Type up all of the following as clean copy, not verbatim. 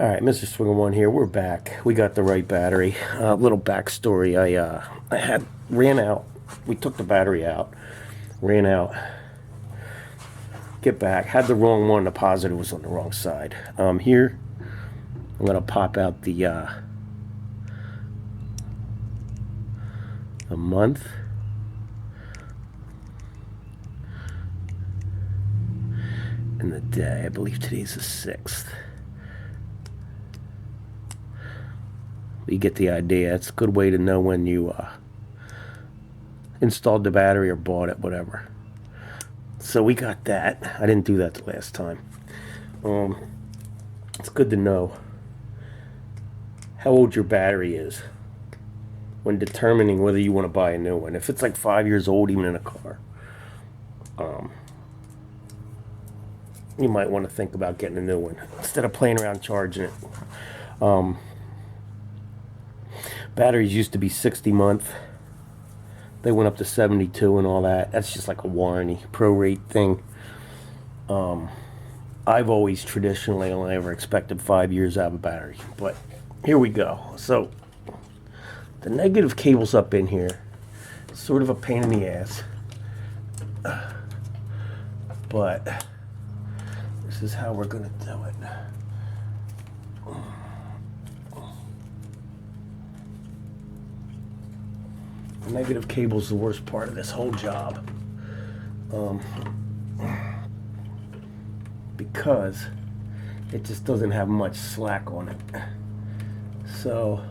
Alright, Mr. Swinger One here. We're back. We got the right battery. Little backstory. I ran out. We took the battery out. Ran out. Get back. Had the wrong one. The positive was on the wrong side. Here, I'm going to pop out the month. And the day. I believe today's the 6th. You get the idea. It's a good way to know when you installed the battery or bought it, whatever. So we got that. I didn't do that the last time. It's good to know how old your battery is when determining whether you want to buy a new one. If it's like 5 years old, even in a car, you might want to think about getting a new one instead of playing around charging it. Batteries used to be 60 month. They went up to 72 and all that. That's just like a warranty, prorate thing. I've always traditionally only ever expected 5 years out of a battery. But here we go. So the negative cable's up in here. Sort of a pain in the ass. But this is how we're going to do it. The negative cable's the worst part of this whole job, because it just doesn't have much slack on it. So,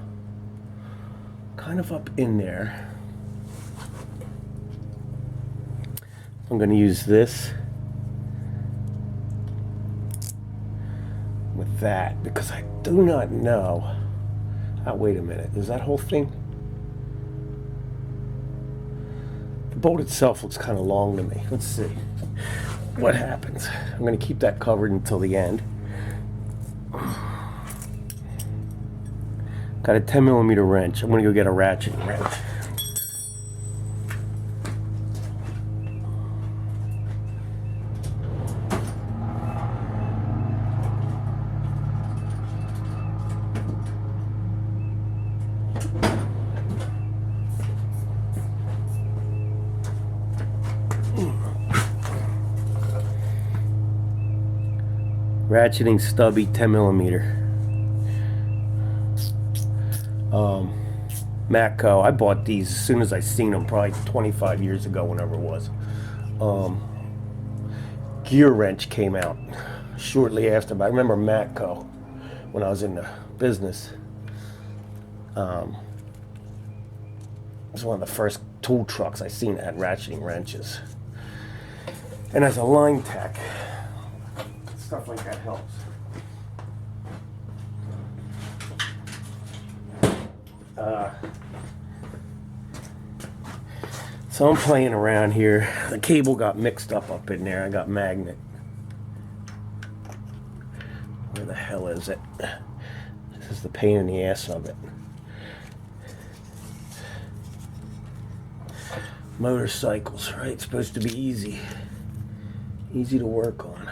kind of up in there. I'm going to use this with that because I do not know. Oh, wait a minute. Is that whole thing? The bolt itself looks kind of long to me. Let's see what happens. I'm going to keep that covered until the end. Got a 10mm wrench. I'm going to go get a ratchet wrench. Ratcheting stubby 10mm. Matco. I bought these as soon as I seen them, probably 25 years ago, whenever it was. Gear wrench came out shortly after, but I remember Matco when I was in the business. It was one of the first tool trucks I seen that had ratcheting wrenches. And as a line tech, stuff like that helps. So I'm playing around here. The cable got mixed up in there. I got magnet. Where the hell is it? This is the pain in the ass of it. Motorcycles, right? It's supposed to be easy. Easy to work on.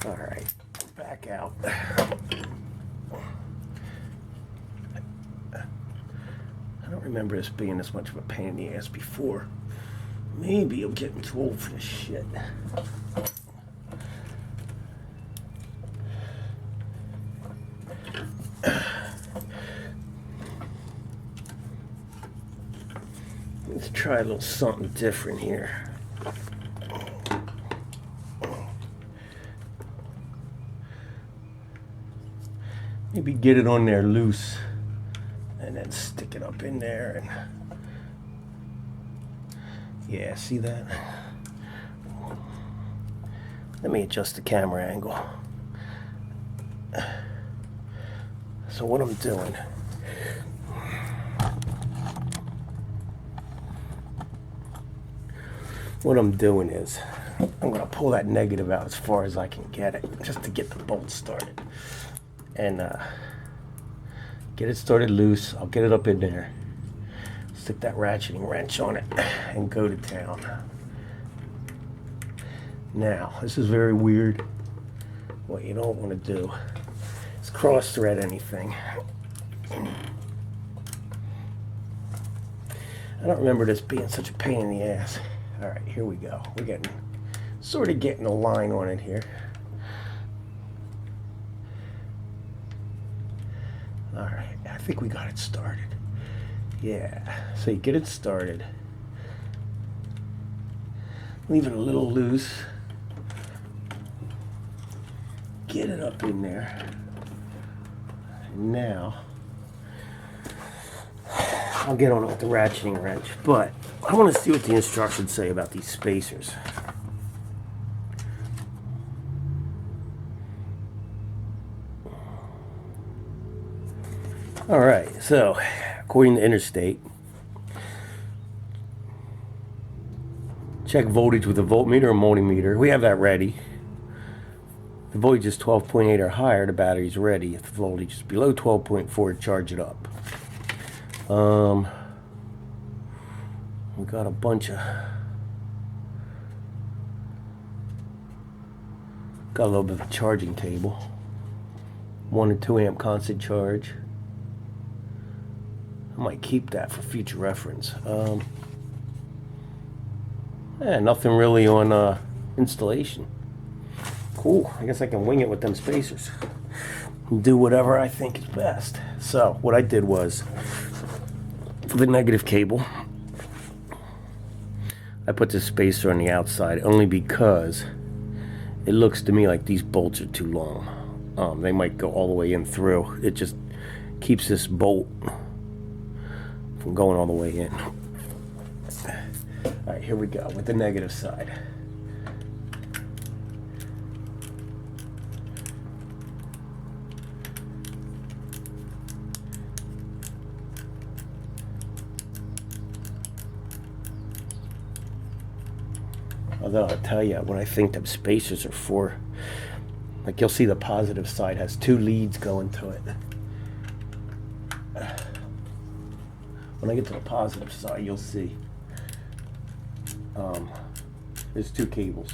Alright, back out. I don't remember this being this much of a pain in the ass before. Maybe I'm getting too old for this shit. Let's try a little something different here. Maybe get it on there loose and then stick it up in there and yeah, see that? Let me adjust the camera angle. So what I'm doing, is I'm going to pull that negative out as far as I can get it just to get the bolt started. And get it started loose. I'll get it up in there. Stick that ratcheting wrench on it and go to town. Now, this is very weird. What you don't want to do is cross thread anything. I don't remember this being such a pain in the ass. All right, here we go. We're sort of getting a line on it here. All right, I think we got it started. Yeah, so you get it started. Leave it a little loose. Get it up in there. Now, I'll get on with the ratcheting wrench, but I want to see what the instructions say about these spacers. All right, so according to Interstate, check voltage with a voltmeter or multimeter. We have that ready. If the voltage is 12.8 or higher, the battery's ready. If the voltage is below 12.4, charge it up. We got a bunch of... Got a little bit of a charging cable. 1 and 2 amp constant charge. I might keep that for future reference. Yeah, nothing really on installation. Cool. I guess I can wing it with them spacers. Do whatever I think is best. So what I did was, for the negative cable, I put this spacer on the outside only because it looks to me like these bolts are too long. They might go all the way in through. It just keeps this bolt from going all the way in. All right, here we go with the negative side. Although I'll tell you, what I think them spacers are for, like you'll see the positive side has 2 leads going to it. When I get to the positive side, you'll see there's 2 cables.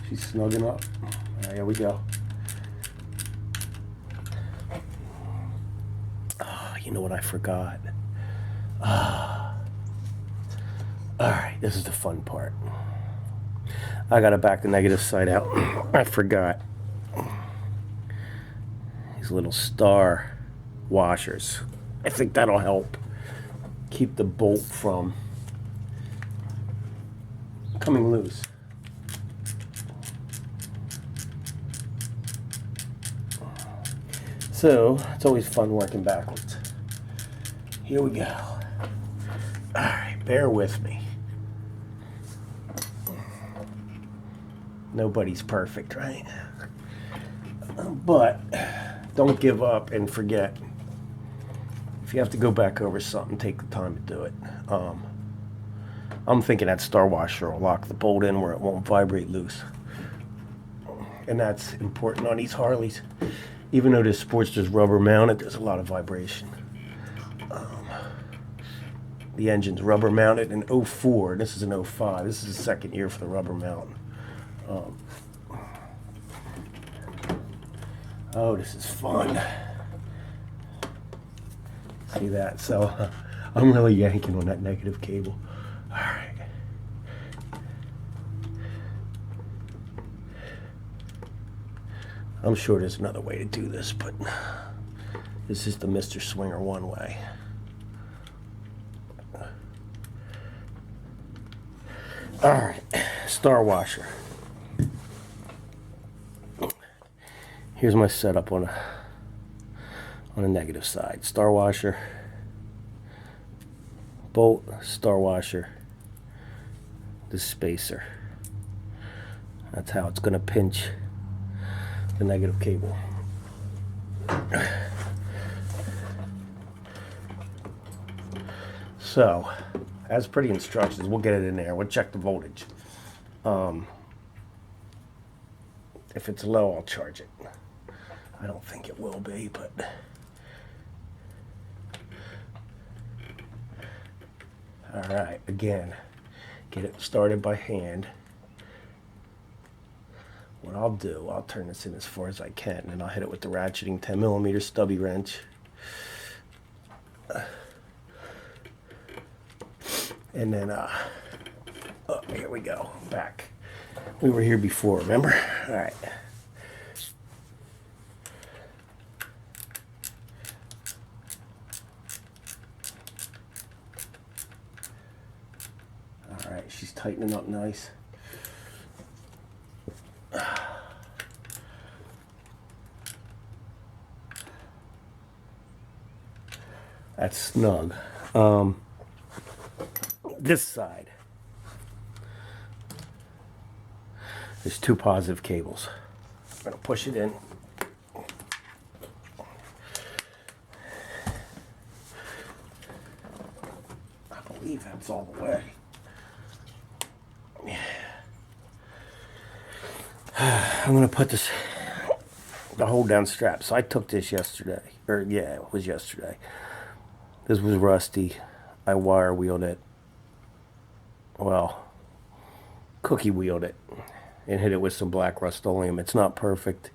She's snugging up. All right, here we go. You know what I forgot? All right, this is the fun part. I gotta back the negative side out. I forgot. These little star washers. I think that'll help keep the bolt from coming loose. So, it's always fun working backwards. Here we go. Alright, bear with me. Nobody's perfect, right? But don't give up and forget. If you have to go back over something, take the time to do it. I'm thinking that star washer will lock the bolt in where it won't vibrate loose. And that's important on these Harleys. Even though this Sportster's rubber mounted, there's a lot of vibration. The engine's rubber mounted in 04. This is in 05. This is the second year for the rubber mount. Oh, this is fun. See that? So I'm really yanking on that negative cable. All right. I'm sure there's another way to do this, but this is the Mr. Swinger one way. All right, star washer. Here's my setup on a negative side. Star washer, bolt, star washer, the spacer. That's how it's gonna pinch the negative cable. So, as per the instructions, we'll get it in there. We'll check the voltage. If it's low, I'll charge it. I don't think it will be, but All right, again, get it started by hand. What I'll do, I'll turn this in as far as I can, and I'll hit it with the ratcheting 10mm stubby wrench. And then, oh, here we go, back. We were here before, remember? All right. All right, she's tightening up nice. That's snug. This side, there's 2 positive cables. I'm gonna push it in. I believe that's all the way. I'm gonna put the hold down strap. So I took this yesterday, or yeah, it was yesterday. This was rusty. I wire wheeled it. Well, cookie wheeled it and hit it with some black Rust-Oleum. It's not perfect,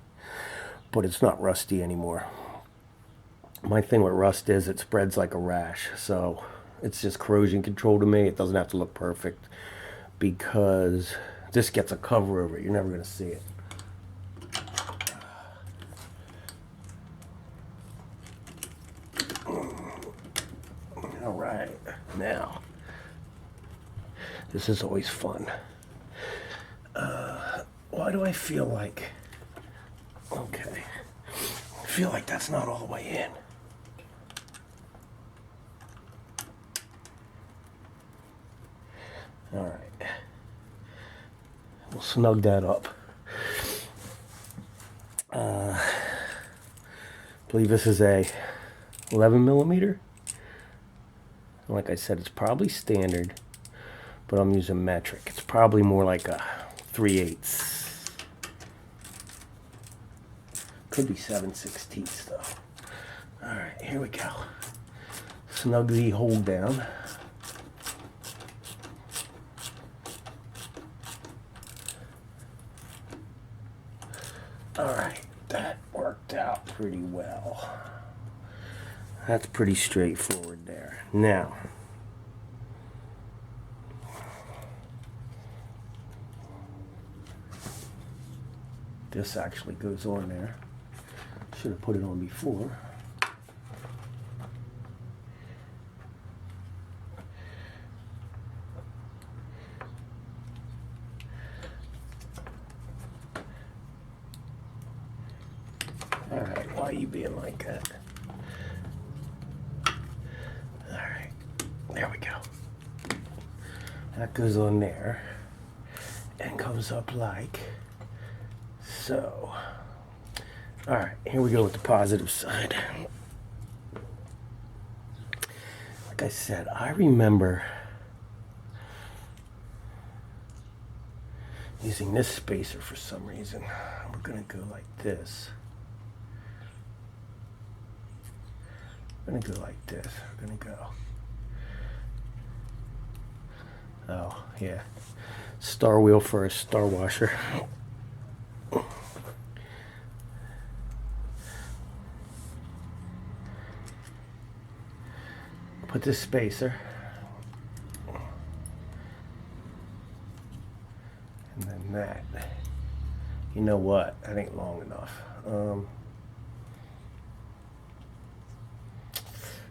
but it's not rusty anymore. My thing with rust is it spreads like a rash, so it's just corrosion control to me. It doesn't have to look perfect because this gets a cover over it. You're never going to see it. All right, now, this is always fun. Why do I feel like, okay, I feel like that's not all the way in. All right, we'll snug that up. I believe this is a 11mm. Like I said, it's probably standard, but I'm using metric. It's probably more like a 3/8. Could be 7/16 though. All right, here we go. Snug the hold down. All right, that worked out pretty well. That's pretty straightforward there. Now, this actually goes on there. Should have put it on before. All right, why are you being like that? All right, there we go. That goes on there and comes up like so. All right, here we go with the positive side. Like I said, I remember using this spacer for some reason. We're gonna go like this. We're gonna go like this. We're gonna go. Oh, yeah. Star wheel first, star washer. Put this spacer. And then that. You know what? That ain't long enough.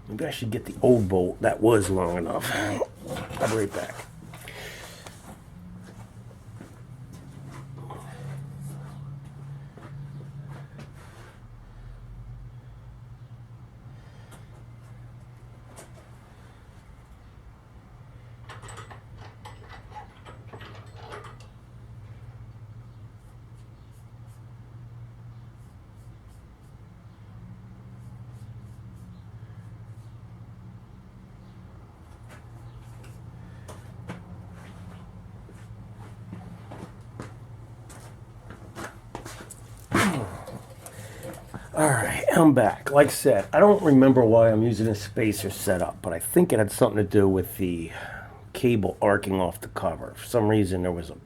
Maybe I should get the old bolt. That was long enough. I'll be right back. All right, I'm back. Like I said, I don't remember why I'm using a spacer setup, but I think it had something to do with the cable arcing off the cover. For some reason, there was a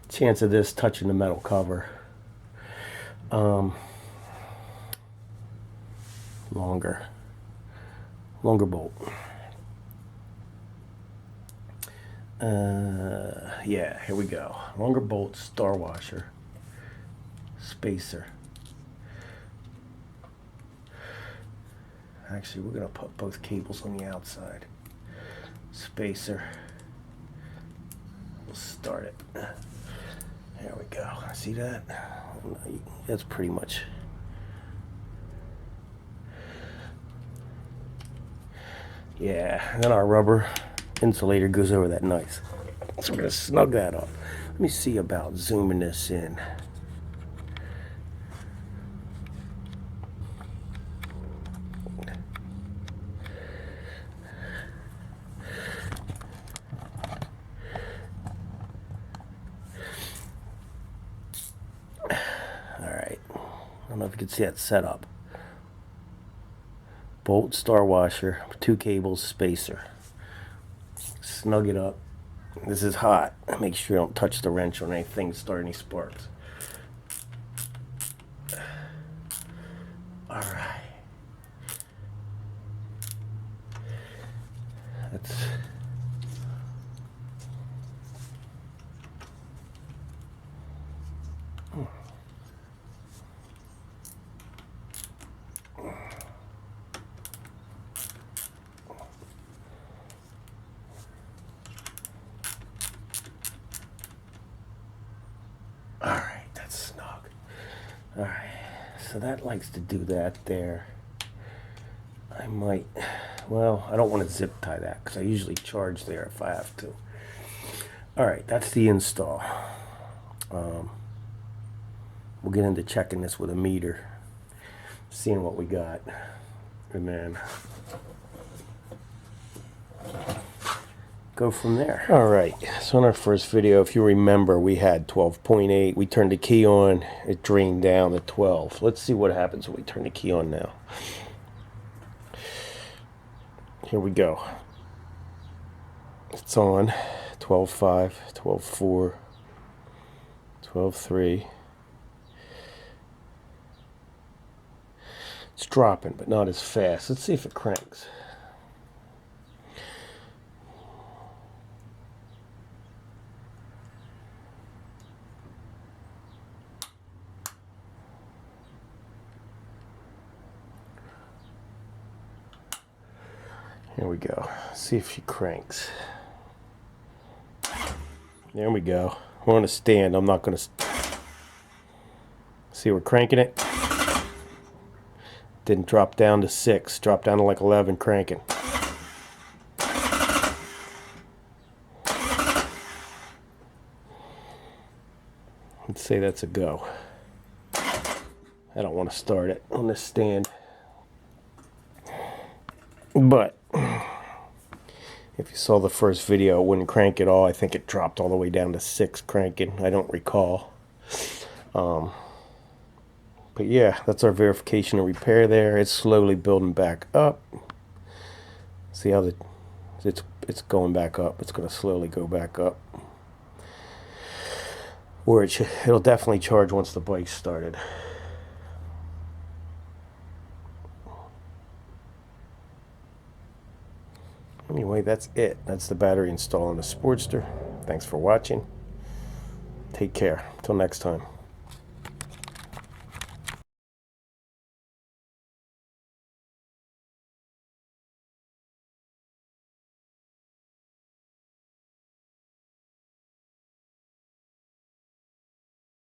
chance of this touching the metal cover. Longer bolt. Yeah, here we go. Longer bolt, star washer, spacer. Actually, we're gonna put both cables on the outside. Spacer. We'll start it. There we go. See that? That's pretty much. Yeah, and then our rubber insulator goes over that nice. So we're gonna snug that up. Let me see about zooming this in. Alright, I don't know if you can see that setup. Bolt, star washer, 2 cables, spacer. Snug it up. This is hot. Make sure you don't touch the wrench on anything to start any sparks. Alright. That's... Alright, that's snug. Alright, so that likes to do that there. I might, well, I don't want to zip tie that because I usually charge there if I have to. Alright, that's the install. We'll get into checking this with a meter, seeing what we got, and then go from there. Alright, so in our first video, if you remember, we had 12.8. We turned the key on, it drained down to 12. Let's see what happens when we turn the key on now. Here we go. It's on 12.5, 12.4, 12.3. It's dropping, but not as fast. Let's see if it cranks. Here we go. See if she cranks. There we go. We're on a stand. I'm not going to... See, we're cranking it. Didn't drop down to 6. Dropped down to like 11 cranking. Let's say that's a go. I don't want to start it on this stand. But if you saw the first video, it wouldn't crank at all. I think it dropped all the way down to 6 cranking. I don't recall. But yeah, that's our verification and repair there. It's slowly building back up. See how it's going back up. It's going to slowly go back up. Or it'll definitely charge once the bike's started. Anyway, that's it. That's the battery install on the Sportster. Thanks for watching. Take care. Till next time.